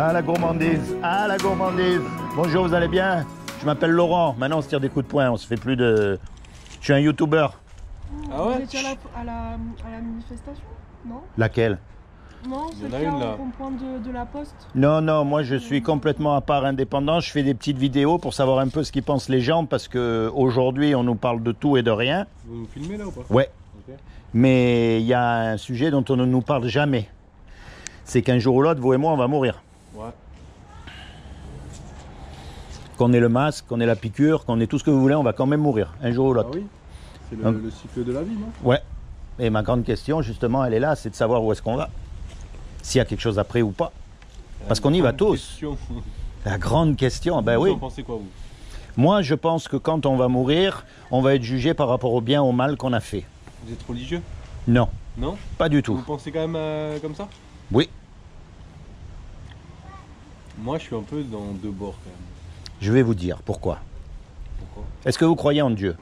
Ah la gourmandise, ah la gourmandise. Bonjour, vous allez bien? Je m'appelle Laurent, maintenant on se tire des coups de poing, on se fait plus de... Je suis un youtubeur. Ah ouais? Vous étiez à la manifestation? Non? Laquelle? Non, Il y en c'est a qui une, en là. rond-point de la Poste? Non, non, moi je suis complètement à part indépendant, je fais des petites vidéos pour savoir un peu ce qu'ils pensent les gens, parce qu'aujourd'hui on nous parle de tout et de rien. Vous nous filmez là ou pas? Ouais, Ok. mais il y a un sujet dont on ne nous parle jamais. C'est qu'un jour ou l'autre, vous et moi, on va mourir. Ouais. Qu'on ait le masque, qu'on ait la piqûre, qu'on ait tout ce que vous voulez, on va quand même mourir, un jour ou Ah l'autre. oui? C'est Hum. le cycle de la vie, non? Ouais. Et ma grande question, justement, elle est là, c'est de savoir où est-ce qu'on va. S'il y a quelque chose après ou pas. Parce qu'on y va tous. Question. La grande question, ben Vous oui. en pensez quoi, vous? Moi, je pense que quand on va mourir, on va être jugé par rapport au bien, au mal qu'on a fait. Vous êtes religieux? Non, Non? pas du Vous tout. pensez quand même comme ça? Oui, Moi, je suis un peu dans deux bords quand même. je vais vous dire pourquoi. Pourquoi? Est-ce que vous croyez en Dieu?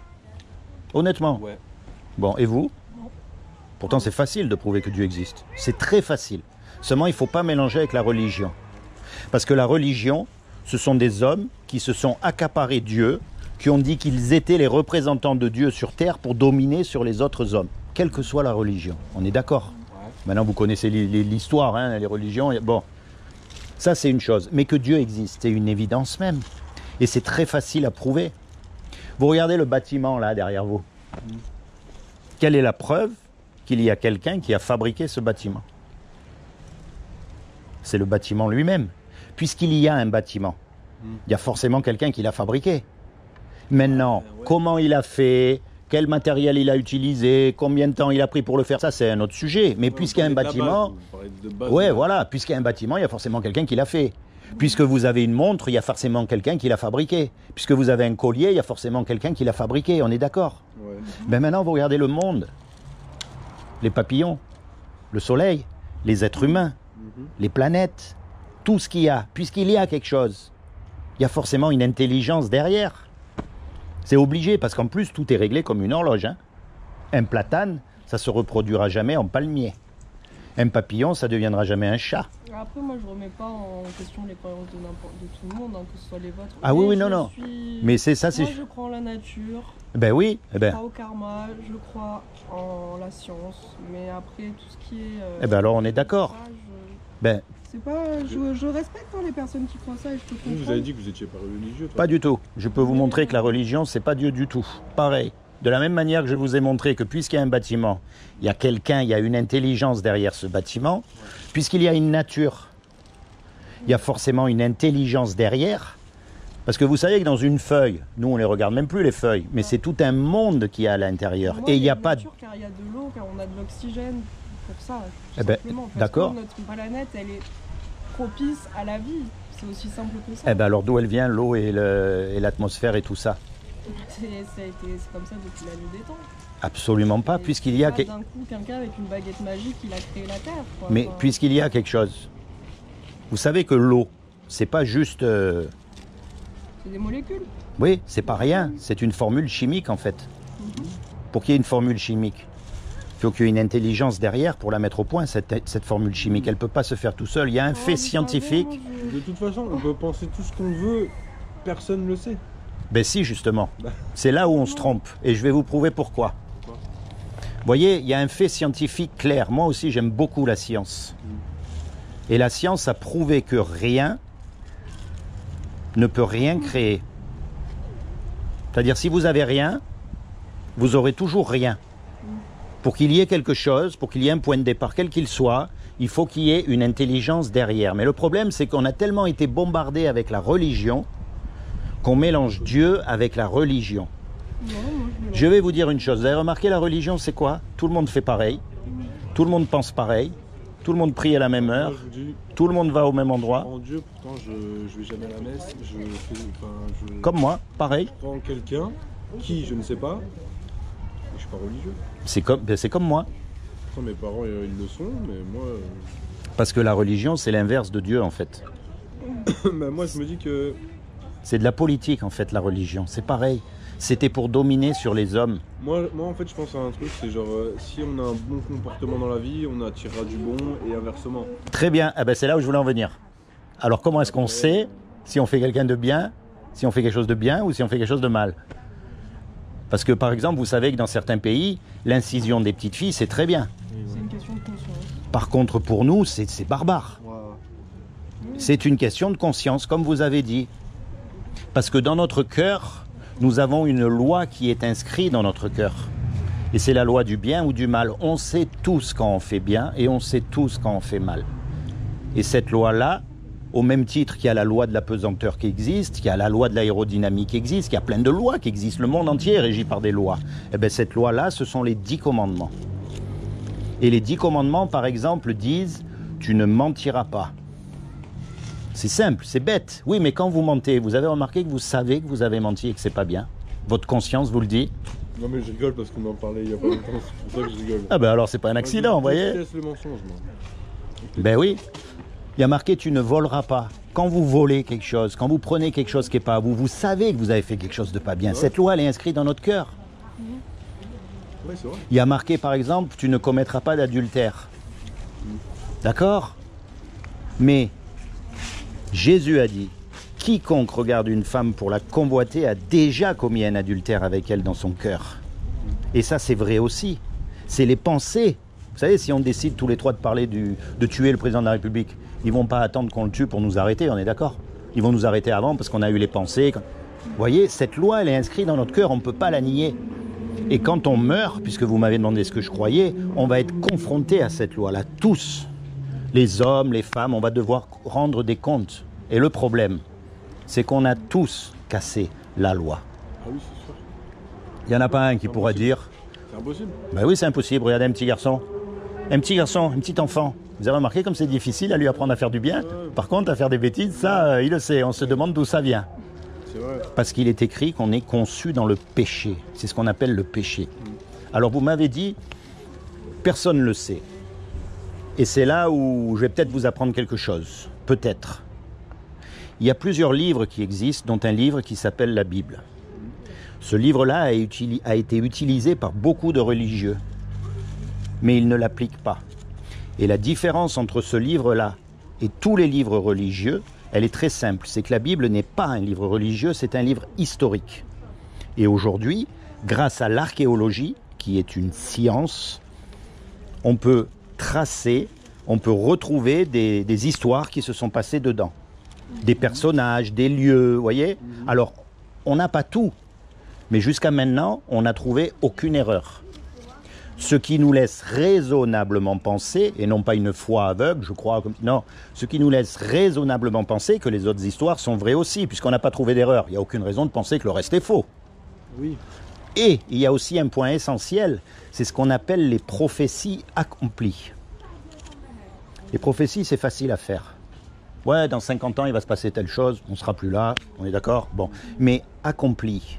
Honnêtement. Ouais. Bon, et vous? Non. Pourtant, c'est facile de prouver que Dieu existe. C'est très facile. Seulement, il ne faut pas mélanger avec la religion. Parce que la religion, ce sont des hommes qui se sont accaparés Dieu, qui ont dit qu'ils étaient les représentants de Dieu sur terre pour dominer sur les autres hommes, quelle que soit la religion. On est d'accord? Ouais. Maintenant, vous connaissez l'histoire, hein, les religions. Bon, ça, c'est une chose. Mais que Dieu existe, c'est une évidence même. Et c'est très facile à prouver. Vous regardez le bâtiment, là, derrière vous. Quelle est la preuve qu'il y a quelqu'un qui a fabriqué ce bâtiment? C'est le bâtiment lui-même. Puisqu'il y a un bâtiment, il y a forcément quelqu'un qui l'a fabriqué. Maintenant, Ouais. comment il a fait, quel matériel il a utilisé, combien de temps il a pris pour le faire, ça c'est un autre sujet. Mais Ouais, puisqu'il y a un vous parlez de la bâtiment, base, vous parlez de base, ouais, là. voilà, puisqu'il y a un bâtiment, il y a forcément quelqu'un qui l'a fait. Puisque vous avez une montre, il y a forcément quelqu'un qui l'a fabriqué. Puisque vous avez un collier, il y a forcément quelqu'un qui l'a fabriqué. On est d'accord? Ouais. Ben maintenant, vous regardez le monde, les papillons, le soleil, les êtres humains, Mhm. les planètes, tout ce qu'il y a. Puisqu'il y a quelque chose, il y a forcément une intelligence derrière. C'est obligé, parce qu'en plus, tout est réglé comme une horloge. Hein. Un platane, ça se reproduira jamais en palmier. Un papillon, ça deviendra jamais un chat. Après, moi, je remets pas en question les croyances de tout le monde, hein, que ce soit les vôtres. Ah oui, Mais oui, je non, non. suis- Mais c'est ça, c'est... Moi, je crois en la nature, Ben oui, eh je ben, crois au karma, je crois en la science, mais après, tout ce qui est... eh ben alors on est d'accord. ça, Ben, C'est pas... Je respecte hein, les personnes qui croient ça et je peux comprendre. Vous avez dit que vous étiez pas religieux, toi. pas du tout. Je peux vous montrer que la religion, c'est pas Dieu du tout. Pareil. De la même manière que je vous ai montré que puisqu'il y a un bâtiment, il y a quelqu'un, il y a une intelligence derrière ce bâtiment, puisqu'il y a une nature, il y a forcément une intelligence derrière. Parce que vous savez que dans une feuille, nous on les regarde même plus les feuilles, mais c'est tout un monde qui est à l'intérieur. Pour moi, Et il n'y a de pas de... nature, car il y a de l'eau, car on a de l'oxygène pour ça. Tout Eh ben, simplement. Parce d'accord. que notre planète, elle est propice à la vie. C'est aussi simple que ça. Eh ben alors d'où elle vient l'eau et l'atmosphère et tout ça? C'est comme ça depuis la nuit des temps. Absolument pas, Et puisqu'il y a... pas d'un coup quelqu'un avec une baguette magique, il a créé la Terre. Quoi. Mais Enfin, puisqu'il y a quelque chose, vous savez que l'eau, c'est pas juste... c'est des molécules. Oui, c'est pas rien, c'est une formule chimique en fait. Pour qu'il y ait une formule chimique, il faut qu'il y ait une intelligence derrière pour la mettre au point, cette formule chimique. Elle ne peut pas se faire tout seul. Il y a un Oh, fait vous savez, scientifique. moi, De toute façon, on peut penser tout ce qu'on veut, personne ne le sait. Ben si, justement. Bah. C'est là où on se trompe. Et je vais vous prouver pourquoi. Pourquoi? Vous voyez, il y a un fait scientifique clair. Moi aussi, j'aime beaucoup la science. Et la science a prouvé que rien ne peut rien créer. C'est-à-dire, si vous avez rien, vous aurez toujours rien. Pour qu'il y ait quelque chose, pour qu'il y ait un point de départ, quel qu'il soit, il faut qu'il y ait une intelligence derrière. Mais le problème, c'est qu'on a tellement été bombardé avec la religion qu'on mélange Dieu avec la religion. non, moi, je Je vais vous dire une chose. Vous avez remarqué, la religion, c'est quoi? Tout le monde fait pareil. Tout le monde pense pareil. Tout le monde prie à la même heure. Moi, je vous dis, Tout le monde va au même je endroit. crois en Dieu, pourtant je vais jamais à la messe. Je Comme moi, pareil. crois en quelqu'un qui, je ne sais pas, et je suis pas religieux. C'est comme moi. Pourtant, mes parents, ils le sont, mais moi, Parce que la religion, c'est l'inverse de Dieu, en fait. bah, moi, je me dis que C'est de la politique, en fait, la religion. C'est pareil. C'était pour dominer sur les hommes. moi, en fait, je pense à un truc, c'est genre, si on a un bon comportement dans la vie, on attirera du bon et inversement. Très bien. Eh ben, c'est là où je voulais en venir. Alors comment est-ce qu'on sait si on fait quelqu'un de bien, si on fait quelque chose de bien ou si on fait quelque chose de mal? Parce que par exemple, vous savez que dans certains pays, l'incision des petites filles, c'est très bien. C'est une question de conscience. Par contre, pour nous, c'est barbare. Wow. C'est une question de conscience, comme vous avez dit. Parce que dans notre cœur, nous avons une loi qui est inscrite dans notre cœur. Et c'est la loi du bien ou du mal. On sait tous quand on fait bien et on sait tous quand on fait mal. Et cette loi-là, au même titre qu'il y a la loi de la pesanteur qui existe, qu'il y a la loi de l'aérodynamique qui existe, qu'il y a plein de lois qui existent, le monde entier est régi par des lois. Eh bien cette loi-là, ce sont les 10 commandements. Et les 10 commandements, par exemple, disent « tu ne mentiras pas ». C'est simple, c'est bête. Oui, mais quand vous mentez, vous avez remarqué que vous savez que vous avez menti et que c'est pas bien. Votre conscience vous le dit. Non mais je rigole parce qu'on en parlait il y a pas longtemps, c'est pour ça que je rigole. Ah ben alors c'est pas un accident, vous voyez. Je laisse le mensonge, moi. Ben oui. Il y a marqué tu ne voleras pas. Quand vous volez quelque chose, quand vous prenez quelque chose qui n'est pas à vous, vous savez que vous avez fait quelque chose de pas bien. Cette loi, elle est inscrite dans notre cœur. Ouais, c'est vrai. Il y a marqué par exemple tu ne commettras pas d'adultère. D'accord? Mais Jésus a dit quiconque regarde une femme pour la convoiter a déjà commis un adultère avec elle dans son cœur. Et ça, c'est vrai aussi. C'est les pensées. Vous savez, si on décide tous les trois de parler de tuer le président de la République, ils ne vont pas attendre qu'on le tue pour nous arrêter, on est d'accord? Ils vont nous arrêter avant parce qu'on a eu les pensées. Vous voyez, cette loi, elle est inscrite dans notre cœur, on ne peut pas la nier. Et quand on meurt, puisque vous m'avez demandé ce que je croyais, on va être confronté à cette loi-là, tous. Les hommes, les femmes, on va devoir rendre des comptes. Et le problème, c'est qu'on a tous cassé la loi. Ah oui, c'est sûr. Il n'y en a pas un qui pourra dire... C'est impossible. Ben oui, c'est impossible. Regardez un petit garçon. Un petit enfant. Vous avez remarqué comme c'est difficile à lui apprendre à faire du bien? Par contre, à faire des bêtises, ça, il le sait. On se demande d'où ça vient. C'est vrai. Parce qu'il est écrit qu'on est conçu dans le péché. C'est ce qu'on appelle le péché. Alors vous m'avez dit, personne ne le sait. Et c'est là où je vais peut-être vous apprendre quelque chose. Peut-être. Il y a plusieurs livres qui existent, dont un livre qui s'appelle la Bible. Ce livre-là a été utilisé par beaucoup de religieux, mais ils ne l'appliquent pas. Et la différence entre ce livre-là et tous les livres religieux, elle est très simple. C'est que la Bible n'est pas un livre religieux, c'est un livre historique. Et aujourd'hui, grâce à l'archéologie, qui est une science, on peut tracer, on peut retrouver des histoires qui se sont passées dedans. Des personnages, des lieux, vous voyez? Alors, on n'a pas tout. Mais jusqu'à maintenant, on n'a trouvé aucune erreur. Ce qui nous laisse raisonnablement penser, et non pas une foi aveugle, je crois, non, ce qui nous laisse raisonnablement penser que les autres histoires sont vraies aussi, puisqu'on n'a pas trouvé d'erreur. Il n'y a aucune raison de penser que le reste est faux. Oui. Et il y a aussi un point essentiel, c'est ce qu'on appelle les prophéties accomplies. Les prophéties, c'est facile à faire. Ouais, dans 50 ans, il va se passer telle chose, on ne sera plus là, on est d'accord? Bon, mais accompli.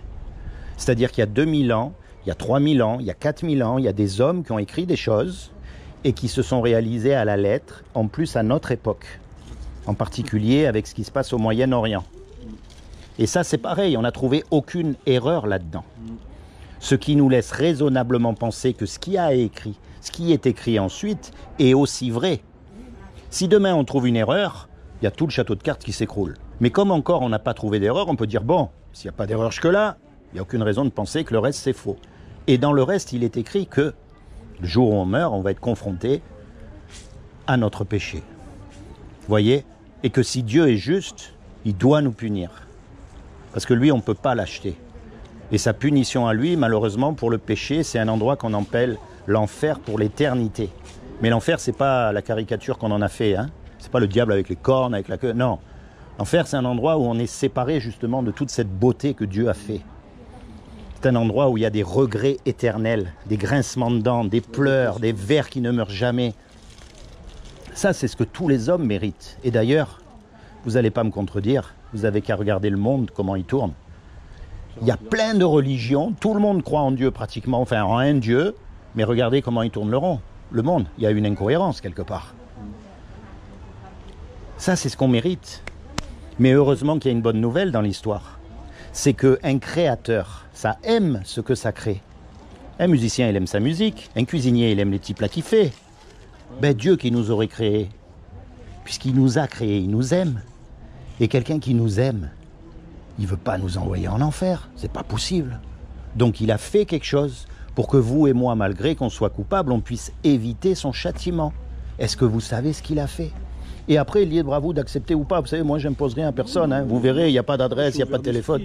C'est-à-dire qu'il y a 2000 ans, il y a 3000 ans, il y a 4000 ans, il y a des hommes qui ont écrit des choses et qui se sont réalisées à la lettre, en plus à notre époque, en particulier avec ce qui se passe au Moyen-Orient. Et ça, c'est pareil, on n'a trouvé aucune erreur là-dedans. Ce qui nous laisse raisonnablement penser que ce qui est écrit ensuite est aussi vrai. Si demain on trouve une erreur, il y a tout le château de cartes qui s'écroule. Mais comme encore on n'a pas trouvé d'erreur, on peut dire, bon, s'il n'y a pas d'erreur jusque-là, il n'y a aucune raison de penser que le reste c'est faux. Et dans le reste, il est écrit que le jour où on meurt, on va être confronté à notre péché. Voyez? Et que si Dieu est juste, il doit nous punir. Parce que lui, on ne peut pas l'acheter. Et sa punition à lui, malheureusement, pour le péché, c'est un endroit qu'on appelle l'enfer pour l'éternité. Mais l'enfer, c'est pas la caricature qu'on en a fait, hein. C'est pas le diable avec les cornes, avec la queue, non. L'enfer, c'est un endroit où on est séparé justement de toute cette beauté que Dieu a fait. C'est un endroit où il y a des regrets éternels, des grincements de dents, des pleurs, des vers qui ne meurent jamais. Ça, c'est ce que tous les hommes méritent. Et d'ailleurs, vous n'allez pas me contredire, vous avez qu'à regarder le monde, comment il tourne. Il y a plein de religions, tout le monde croit en Dieu pratiquement, enfin en un Dieu, mais regardez comment il tourne le monde. Il y a une incohérence quelque part. Ça, c'est ce qu'on mérite. Mais heureusement qu'il y a une bonne nouvelle dans l'histoire. C'est qu'un créateur, ça aime ce que ça crée. Un musicien, il aime sa musique. Un cuisinier, il aime les petits plats qu'il fait. Ben, Dieu qui nous aurait créés, puisqu'il nous a créés, il nous aime. Et quelqu'un qui nous aime, il ne veut pas nous envoyer en enfer. C'est pas possible. Donc il a fait quelque chose pour que vous et moi, malgré qu'on soit coupable, on puisse éviter son châtiment. Est-ce que vous savez ce qu'il a fait? Et après, libre à vous d'accepter ou pas. Vous savez, moi, je n'impose rien à personne. Hein. Vous verrez, il n'y a pas d'adresse, il n'y a pas de téléphone.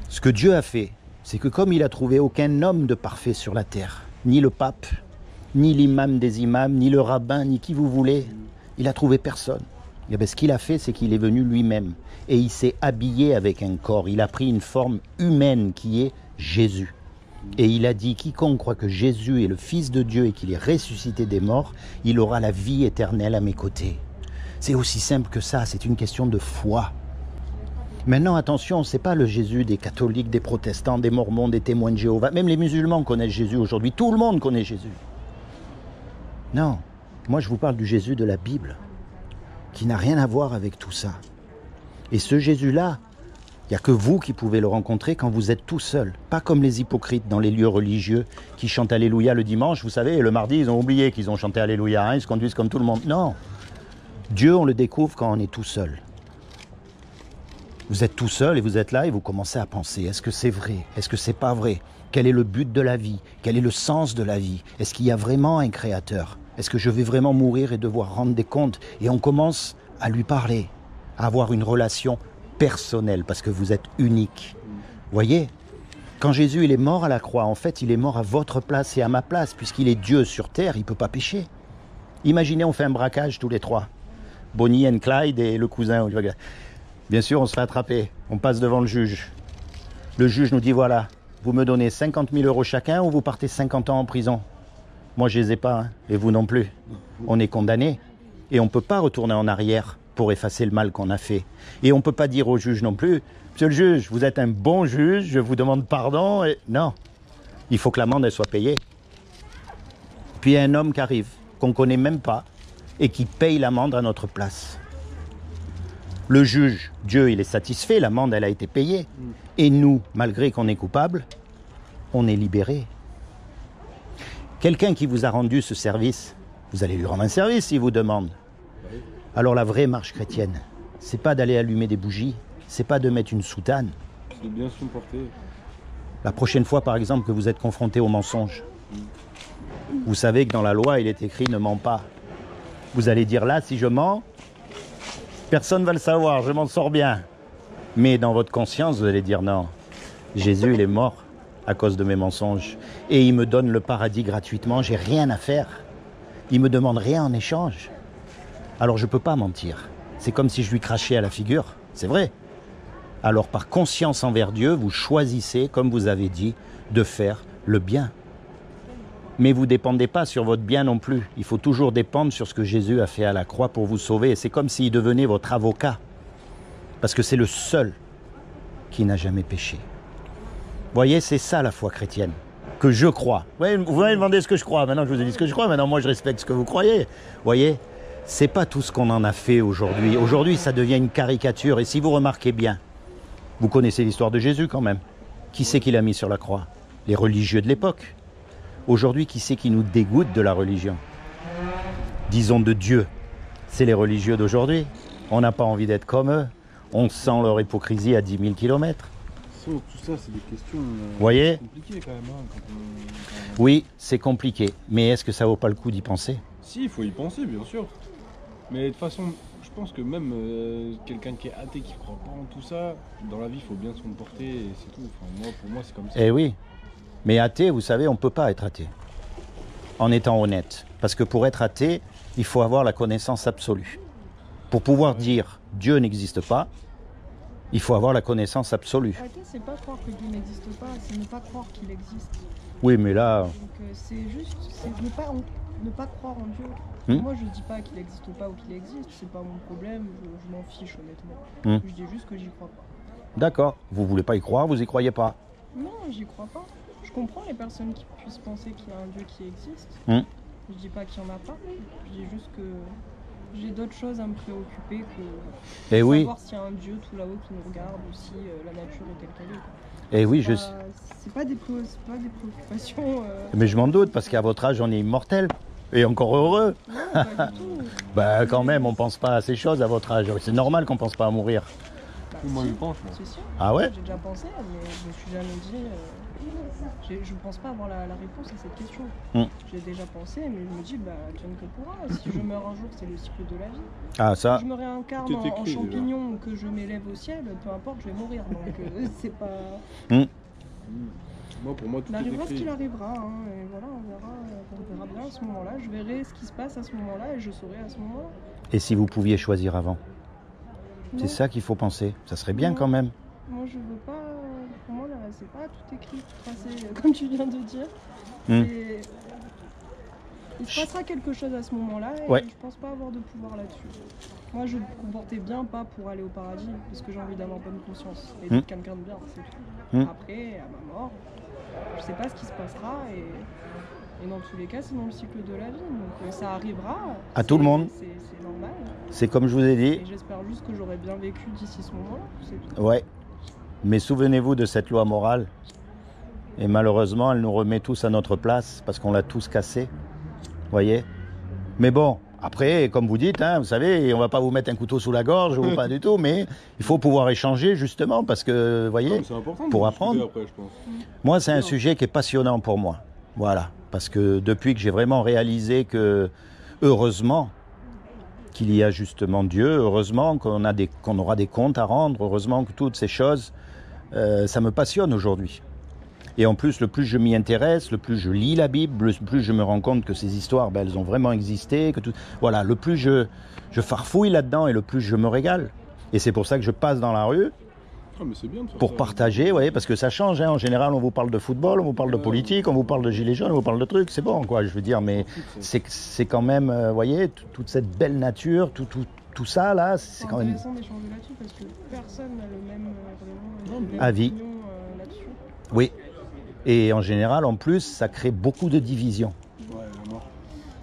Ce que Dieu a fait, c'est que comme il a trouvé aucun homme de parfait sur la terre, ni le pape, ni l'imam des imams, ni le rabbin, ni qui vous voulez, il a trouvé personne. Et bien, ce qu'il a fait, c'est qu'il est venu lui-même. Et il s'est habillé avec un corps. Il a pris une forme humaine qui est Jésus. Et il a dit, quiconque croit que Jésus est le Fils de Dieu et qu'il est ressuscité des morts, il aura la vie éternelle à mes côtés. C'est aussi simple que ça, c'est une question de foi. Maintenant, attention, ce n'est pas le Jésus des catholiques, des protestants, des mormons, des témoins de Jéhovah. Même les musulmans connaissent Jésus aujourd'hui. Tout le monde connaît Jésus. Non, moi je vous parle du Jésus de la Bible, qui n'a rien à voir avec tout ça. Et ce Jésus-là, il n'y a que vous qui pouvez le rencontrer quand vous êtes tout seul. Pas comme les hypocrites dans les lieux religieux qui chantent Alléluia le dimanche, vous savez, et le mardi, ils ont oublié qu'ils ont chanté Alléluia, hein, ils se conduisent comme tout le monde. Non, Dieu, on le découvre quand on est tout seul. Vous êtes tout seul et vous êtes là et vous commencez à penser, est-ce que c'est vrai? Est-ce que c'est pas vrai? Quel est le but de la vie? Quel est le sens de la vie? Est-ce qu'il y a vraiment un créateur? Est-ce que je vais vraiment mourir et devoir rendre des comptes? Et on commence à lui parler, à avoir une relation personnelle, parce que vous êtes unique. Voyez, quand Jésus il est mort à la croix, en fait, il est mort à votre place et à ma place, puisqu'il est Dieu sur terre, il ne peut pas pécher. Imaginez, on fait un braquage tous les trois. Bonnie and Clyde et le cousin. Bien sûr, on se fait attraper. On passe devant le juge. Le juge nous dit, voilà, vous me donnez 50 000 € chacun ou vous partez 50 ans en prison. Moi, je les ai pas, hein, et vous non plus. On est condamnés. Et on ne peut pas retourner en arrière pour effacer le mal qu'on a fait. Et on ne peut pas dire au juge non plus, monsieur le juge, vous êtes un bon juge, je vous demande pardon. Et... Non, il faut que l'amende elle soit payée. Puis il y a un homme qui arrive, qu'on ne connaît même pas, et qui paye l'amende à notre place. Le juge, Dieu, il est satisfait, l'amende, elle a été payée. Et nous, malgré qu'on est coupable, on est libérés. Quelqu'un qui vous a rendu ce service, vous allez lui rendre un service s'il vous demande. Alors la vraie marche chrétienne, c'est pas d'aller allumer des bougies, c'est pas de mettre une soutane. C'est bien se comporter. La prochaine fois, par exemple, que vous êtes confronté au mensonge, vous savez que dans la loi, il est écrit « ne mens pas ». Vous allez dire là, si je mens, personne ne va le savoir, je m'en sors bien. Mais dans votre conscience, vous allez dire non, Jésus, il est mort à cause de mes mensonges. Et il me donne le paradis gratuitement, j'ai rien à faire. Il ne me demande rien en échange. Alors je ne peux pas mentir. C'est comme si je lui crachais à la figure, c'est vrai. Alors par conscience envers Dieu, vous choisissez, comme vous avez dit, de faire le bien. Mais vous ne dépendez pas sur votre bien non plus. Il faut toujours dépendre sur ce que Jésus a fait à la croix pour vous sauver. Et c'est comme s'il devenait votre avocat. Parce que c'est le seul qui n'a jamais péché. Vous voyez, c'est ça la foi chrétienne, que je crois. Vous m'avez demandé ce que je crois. Maintenant, je vous ai dit ce que je crois. Maintenant, moi, je respecte ce que vous croyez. Vous voyez, c'est pas tout ce qu'on en a fait aujourd'hui. Aujourd'hui, ça devient une caricature. Et si vous remarquez bien, vous connaissez l'histoire de Jésus quand même. Qui c'est qui l'a mis sur la croix? Les religieux de l'époque. Aujourd'hui, qui c'est qui nous dégoûte de la religion? Disons de Dieu. C'est les religieux d'aujourd'hui. On n'a pas envie d'être comme eux. On sent leur hypocrisie à 10 000 km. Tout ça, c'est des questions voyez compliquées quand même. Hein, Oui, c'est compliqué. Mais est-ce que ça vaut pas le coup d'y penser? Si, il faut y penser, bien sûr. Mais de toute façon, je pense que même quelqu'un qui est athée, qui ne croit pas en tout ça, dans la vie, il faut bien se comporter et c'est tout. Enfin, pour moi, c'est comme ça. Eh oui. Mais athée, vous savez, on ne peut pas être athée. En étant honnête. Parce que pour être athée, il faut avoir la connaissance absolue. Pour pouvoir dire Dieu n'existe pas, il faut avoir la connaissance absolue. Athée, c'est pas croire que Dieu n'existe pas, c'est ne pas croire qu'il existe. Oui, mais là... Donc c'est juste ne pas croire en Dieu. Moi, je dis pas qu'il n'existe pas ou qu'il existe, c'est pas mon problème, je m'en fiche honnêtement. Je dis juste que j'y crois pas. D'accord. Vous voulez pas y croire, vous y croyez pas? Non, j'y crois pas. Je comprends les personnes qui puissent penser qu'il y a un Dieu qui existe. Je dis pas qu'il y en a pas. Je dis juste que j'ai d'autres choses à me préoccuper que savoir s'il y a un Dieu tout là-haut qui nous regarde ou si la nature est telle qu'elle est. Et oui, c'est pas des préoccupations. Mais je m'en doute, parce qu'à votre âge, on est immortel. Et encore heureux. Non, pas du tout. Bah quand même, on pense pas à ces choses à votre âge. C'est normal qu'on pense pas à mourir. Bah, Moi, si, je pense. c'est sûr. Ah ouais? J'ai déjà pensé, mais je me suis jamais dit. Je ne pense pas avoir la réponse à cette question. J'ai déjà pensé, mais je me dis, bah, Dieu ne pourra. Si je meurs un jour, c'est le cycle de la vie. Ah ça. Si je me réincarne en champignon ou que je m'élève au ciel, peu importe, je vais mourir. Donc c'est pas. Moi, pour moi, tout il arrivera est ce écrit. qu'il arrivera, hein, et voilà, on verra bien à ce moment-là. Je verrai ce qui se passe à ce moment-là et je saurai à ce moment-là. Et si vous pouviez choisir avant? Non. C'est ça qu'il faut penser. Ça serait bien quand même. Moi, je veux pas. Pour moi, là, c'est pas tout écrit, tout tracé, comme tu viens de dire. Il se passera quelque chose à ce moment-là et je pense pas avoir de pouvoir là-dessus. Moi, je me comportais bien pas pour aller au paradis, parce que j'ai envie d'avoir bonne conscience et d'être quelqu'un de bien, c'est tout. Après, à ma mort, je sais pas ce qui se passera et dans tous les cas, c'est dans le cycle de la vie. Donc ça arrivera. À tout le monde. C'est normal. C'est comme je vous ai dit. Et j'espère juste que j'aurai bien vécu d'ici ce moment-là. C'est tout. Ouais. Mais souvenez-vous de cette loi morale. Et malheureusement, elle nous remet tous à notre place parce qu'on l'a tous cassé. Voyez. Mais bon, après, comme vous dites, hein, vous savez, on va pas vous mettre un couteau sous la gorge ou pas du tout, mais il faut pouvoir échanger justement parce que, voyez, c'est important pour de apprendre. après, je pense. Moi, c'est un sujet qui est passionnant pour moi. Voilà. Parce que depuis que j'ai vraiment réalisé que, heureusement, qu'il y a justement Dieu, heureusement qu'on aura des comptes à rendre, heureusement que toutes ces choses, ça me passionne aujourd'hui. Et en plus, le plus je m'y intéresse, le plus je lis la Bible, le plus je me rends compte que ces histoires, ben, elles ont vraiment existé. Que tout... Voilà, le plus je farfouille là-dedans et le plus je me régale. Et c'est pour ça que je passe dans la rue mais c'est bien de faire pour ça, partager, voyez, parce que ça change. Hein. En général, on vous parle de football, on vous parle de politique, on vous parle de gilets jaunes, on vous parle de trucs. C'est bon, quoi, je veux dire. Mais c'est quand même, voyez, toute cette belle nature, tout ça, là, c'est quand même... intéressant d'échanger là-dessus parce que personne n'a le même avis là-dessus. Oui. Et en général, en plus, ça crée beaucoup de divisions. Ouais, vraiment.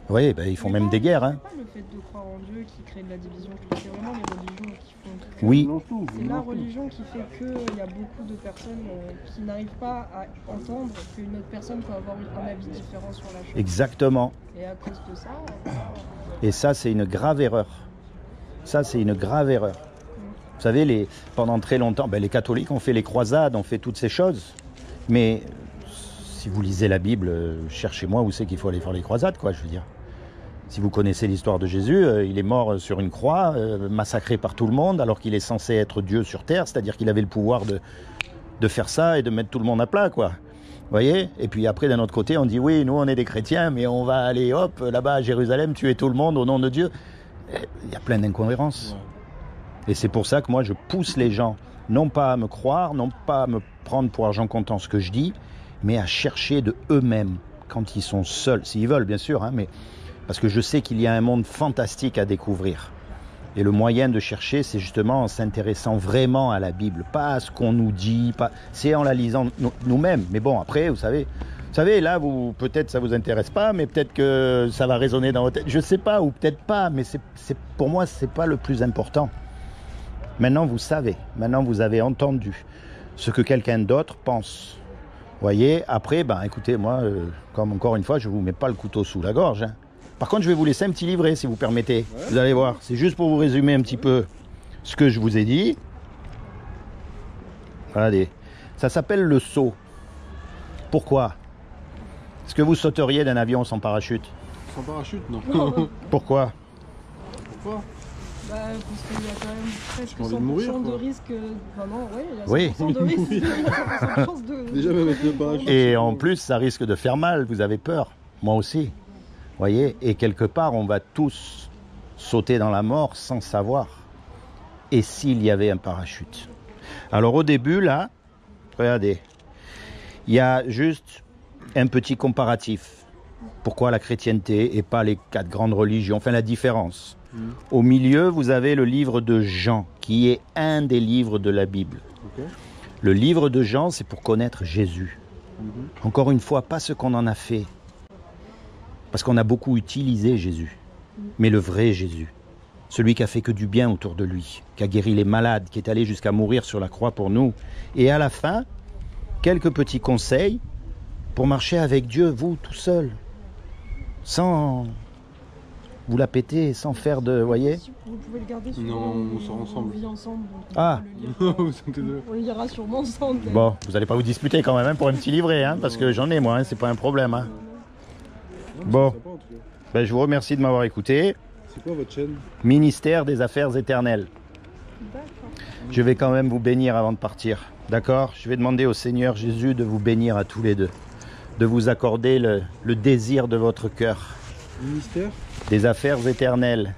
Oui, ben, ils font même des guerres. Hein. C'est pas le fait de croire en Dieu qui crée de la division, c'est vraiment les religions qui font que... Oui. C'est la religion qui fait qu'il y a beaucoup de personnes qui n'arrivent pas à entendre qu'une autre personne peut avoir un avis différent sur la chose. Exactement. Et à cause de ça... Et ça, c'est une grave erreur. Ça, c'est une grave erreur. Vous savez, pendant très longtemps, ben, les catholiques ont fait les croisades, ont fait toutes ces choses. Mais... si vous lisez la Bible, cherchez-moi où c'est qu'il faut aller faire les croisades, quoi, je veux dire. Si vous connaissez l'histoire de Jésus, il est mort sur une croix, massacré par tout le monde, alors qu'il est censé être Dieu sur terre, c'est-à-dire qu'il avait le pouvoir de faire ça et de mettre tout le monde à plat, quoi. Vous voyez? Et puis après, d'un autre côté, on dit, oui, nous, on est des chrétiens, mais on va aller, hop, là-bas à Jérusalem, tuer tout le monde au nom de Dieu. Il y a plein d'incohérences. Ouais. Et c'est pour ça que moi, je pousse les gens, non pas à me croire, non pas à me prendre pour argent comptant ce que je dis, mais à chercher de eux-mêmes, quand ils sont seuls, s'ils veulent bien sûr, hein, mais parce que je sais qu'il y a un monde fantastique à découvrir. Et le moyen de chercher, c'est justement en s'intéressant vraiment à la Bible, pas à ce qu'on nous dit, c'est en la lisant nous-mêmes. Mais bon, après, vous savez là, peut-être ça vous intéresse pas, mais peut-être que ça va résonner dans votre tête. Je sais pas, ou peut-être pas, mais pour moi, c'est pas le plus important. Maintenant, vous savez, maintenant vous avez entendu ce que quelqu'un d'autre pense. Voyez, après, ben, écoutez, moi, comme encore une fois, je ne vous mets pas le couteau sous la gorge. Hein. Par contre, je vais vous laisser un petit livret, si vous permettez. Ouais. Vous allez voir, c'est juste pour vous résumer un petit peu ce que je vous ai dit. Allez, ça s'appelle le saut. Pourquoi? Est-ce que vous sauteriez d'un avion sans parachute? Sans parachute, non. Pourquoi? Pourquoi? Bah, parce qu'il y a quand même presque 100% mourir, de risque. Vraiment, ouais, il y a 100% oui. de risque. Il y a 100% chance de... Déjà, même avec le parachute. Et en plus, ça risque de faire mal. Vous avez peur. Moi aussi. Voyez. Et quelque part, on va tous sauter dans la mort sans savoir. Et s'il y avait un parachute? Alors, au début, là, regardez, il y a juste un petit comparatif. Pourquoi la chrétienté et pas les 4 grandes religions? Enfin, la différence. Au milieu, vous avez le livre de Jean, qui est un des livres de la Bible. Okay. Le livre de Jean, c'est pour connaître Jésus. Encore une fois, pas ce qu'on en a fait. Parce qu'on a beaucoup utilisé Jésus. Mais le vrai Jésus. Celui qui a fait que du bien autour de lui. Qui a guéri les malades, qui est allé jusqu'à mourir sur la croix pour nous. Et à la fin, quelques petits conseils pour marcher avec Dieu, vous, tout seul. Sans vous la péter, sans faire de... Vous voyez? Vous pouvez le garder sur Non, on sort ensemble. On vit ensemble. Donc Ah. on le lira sûrement ensemble. Bon, vous n'allez pas vous disputer quand même hein, pour un petit livret, hein, parce que j'en ai moi, hein, c'est pas un problème. Hein. Bon, Sympa, en tout cas. ben, je vous remercie de m'avoir écouté. C'est quoi votre chaîne? Ministère des Affaires éternelles. D'accord. Je vais quand même vous bénir avant de partir. D'accord? Je vais demander au Seigneur Jésus de vous bénir à tous les deux. De vous accorder le désir de votre cœur. Ministère? Des affaires éternelles.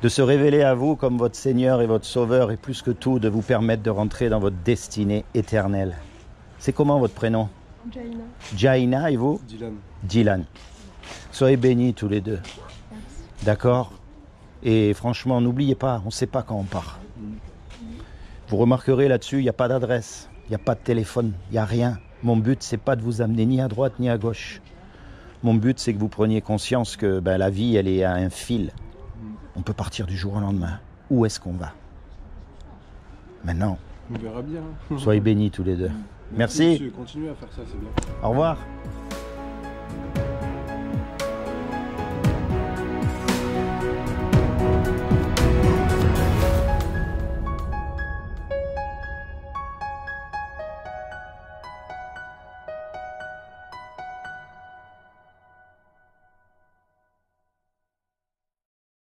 De se révéler à vous comme votre Seigneur et votre Sauveur. Et plus que tout, de vous permettre de rentrer dans votre destinée éternelle. C'est comment votre prénom? Jaina. Jaina et vous? Dylan. Dylan. Soyez bénis tous les deux. Merci. D'accord? Et franchement, n'oubliez pas, on ne sait pas quand on part. Vous remarquerez là-dessus, il n'y a pas d'adresse, il n'y a pas de téléphone, il n'y a rien. Mon but, c'est pas de vous amener ni à droite ni à gauche. Mon but, c'est que vous preniez conscience que ben, la vie, elle est à un fil. On peut partir du jour au lendemain. Où est-ce qu'on va? Maintenant, On verra bien. soyez bénis tous les deux. Merci. Monsieur, continuez à faire ça, c'est bien. Au revoir.